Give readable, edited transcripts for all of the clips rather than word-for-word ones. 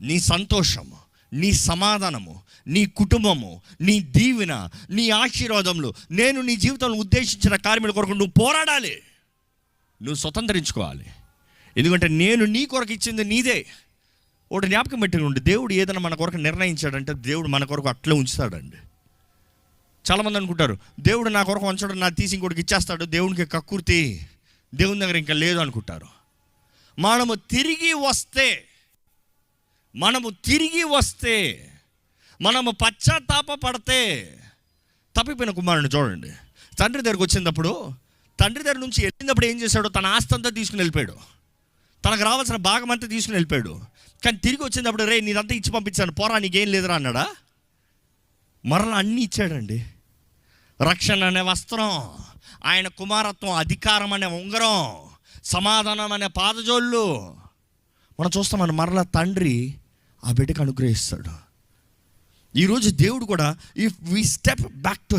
నీ సంతోషము, నీ సమాధానము, నీ కుటుంబము, నీ దీవెన, నీ ఆశీర్వాదములు, నేను నీ జీవితంలో ఉద్దేశించిన కార్యముల కొరకు నువ్వు పోరాడాలి, నువ్వు స్వతంత్రించుకోవాలి. ఎందుకంటే నేను నీ కొరకు ఇచ్చింది నీదే. ఒకటి జ్ఞాపకం పెట్టుకోండి, దేవుడు ఏదైనా మన కొరకు నిర్ణయించాడంటే దేవుడు మన కొరకు అట్లే ఉంచుతాడండి. చాలామంది అనుకుంటారు దేవుడు నా కొరకు ఉంచాడు, నా తీసి ఇంకోటికి ఇచ్చేస్తాడు, దేవునికి కక్కుర్తి, దేవుని దగ్గర ఇంకా లేదు అనుకుంటారు. మనము తిరిగి వస్తే మనము పశ్చాత్తాప పడితే, తప్పిపోయిన కుమారుని చూడండి, తండ్రి దగ్గరకు వచ్చినప్పుడు, తండ్రి దగ్గర నుంచి వెళ్ళినప్పుడు ఏం చేశాడు? తన ఆస్తి అంతా తీసుకుని వెళ్ళిపోయాడు, తనకు రావాల్సిన భాగం అంతా తీసుకుని వెళ్ళిపోయాడు. కానీ తిరిగి వచ్చినప్పుడు రే నీదంతా ఇచ్చి పంపించాను, పోరా నీకేం లేదురా అన్నాడా? మరలా అన్నీ ఇచ్చాడండి. రక్షణ అనే వస్త్రం, ఆయన కుమారత్వం, అధికారం అనే ఉంగరం, సమాధానం అనే పాదజోళ్ళు మనం చూస్తామని మరలా తండ్రి ఆ బిడ్డకు అనుగ్రహిస్తాడు. ఈరోజు దేవుడు కూడా if we step back to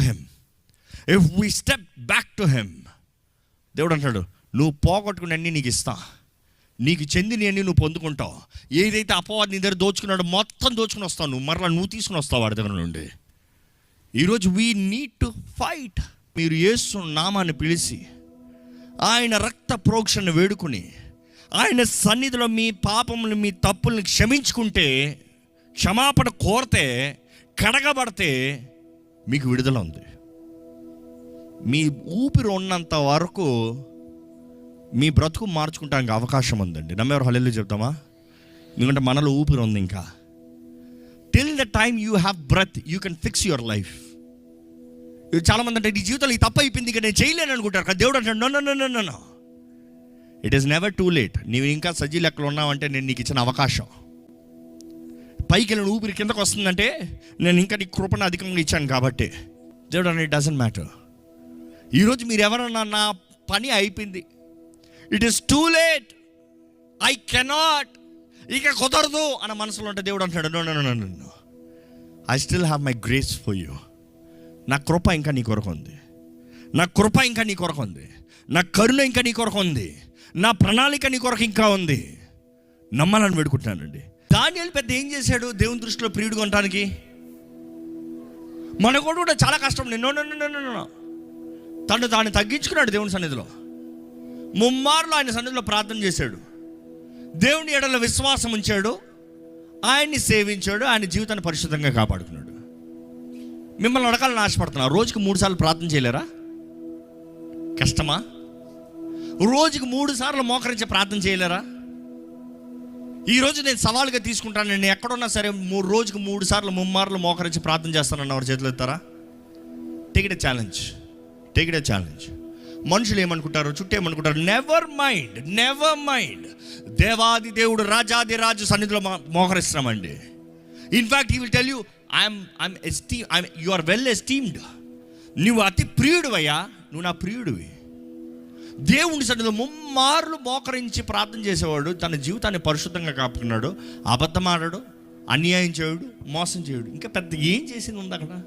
him, దేవుడు అంటాడు నువ్వు పోగొట్టుకుని అన్నీ నీకు ఇస్తా, నీకు చెందిన అన్నీ నువ్వు పొందుకుంటావు. ఏదైతే అపవాది నీ దగ్గర దోచుకున్నాడో మొత్తం దోచుకుని వస్తావు, నువ్వు తీసుకుని వస్తావు వాడి దగ్గర నుండి. ఈరోజు వీ నీడ్ టు ఫైట్. మీరు యేసు నామాన్ని పిలిచి ఆయన రక్త ప్రోక్షణ వేడుకుని ఆయన సన్నిధిలో మీ పాపములు, మీ తప్పుల్ని క్షమించుకుంటే, క్షమాపణ కోరితే, కడగబడితే మీకు విడుదల ఉంది. మీ ఊపిరి ఉన్నంత వరకు మీ బ్రతుకు మార్చుకుంటానికి అవకాశం ఉందండి. నమ్మేవారు హల్లెలూయా చెప్తామా? ఎందుకంటే మనలో ఊపిరి ఉంది. ఇంకా till the time you have breath you can fix your life. చాలామంది అంటే నీ జీవితంలో ఈ తప్పు అయిపోయింది, ఇక నేను చేయలేను అనుకుంటారు. కానీ దేవుడు అంటాడు no, it is never too late. నీవు ఇంకా సజీ లెక్కలు ఉన్నావంటే నేను నీకు ఇచ్చిన అవకాశం. పైకి వెళ్ళిన ఊపిరి కిందకు వస్తుందంటే నేను ఇంకా నీ కృపను అధికంగా ఇచ్చాను కాబట్టి. దేవుడు అన్న ఇట్ డజంట్ మ్యాటర్. ఈరోజు మీరు ఎవరన్నా నా పని అయిపోయింది, it is too late, I cannot, ఇక కుదరదు అన్న మనసులో ఉంటే దేవుడు అంటాడు no, I still have my grace for you. నా కృప ఇంకా నీ కొరకు ఉంది, నా కృప ఇంకా నీ కొరకు ఉంది, నా కరుణ ఇంకా నీ కొరకు ఉంది, నా ప్రణాళిక నీ కొరకు ఇంకా ఉంది. నమ్మాలని వేడుకుంటున్నానండి. దానియేలు పెద్ద ఏం చేశాడు దేవుని దృష్టిలో ప్రియుడు కొనడానికి? మన కూడా చాలా కష్టం. తను తాను తగ్గించుకున్నాడు దేవుని సన్నిధిలో. ముమ్మార్లు ఆయన సన్నిధిలో ప్రార్థన చేశాడు, దేవుని ఎడల విశ్వాసం ఉంచాడు, ఆయన్ని సేవించాడు, ఆయన జీవితాన్ని పరిశుద్ధంగా కాపాడుకున్నాడు. మిమ్మల్ని అడగాలని ఆశపడుతున్నా, రోజుకి 3 సార్లు ప్రార్థన చేయలేరా? కష్టమా? రోజుకి 3 సార్లు మోకరించి ప్రార్థన చేయలేరా? ఈరోజు నేను సవాలుగా తీసుకుంటాను, నేను ఎక్కడున్నా సరే రోజుకి 3 సార్లు ముమ్మార్లు మోకరించి ప్రార్థన చేస్తానన్న వారి చేతులు ఎత్తారా? Take it a challenge. మనుషులు ఏమనుకుంటారు, చుట్టూ ఏమనుకుంటారు? Never mind. దేవాది దేవుడు, రాజాది రాజు సన్నిధిలో మోకరిస్తున్నామండి. In fact he will tell you you are well esteemed. నువ్వు అతి ప్రియుడివయ్యా, నువ్వు నా ప్రియుడివి. దేవుని సన్నిధిలో ముమ్మార్లు మోకరించి ప్రార్థన చేసేవాడు తన జీవితాన్ని పరిశుద్ధంగా కాపుకున్నాడు. అబద్ధం ఆడాడు, అన్యాయం చేయడు, మోసం చేయడు. ఇంకా పెద్ద ఏం చేసింది ఉంది అక్కడ?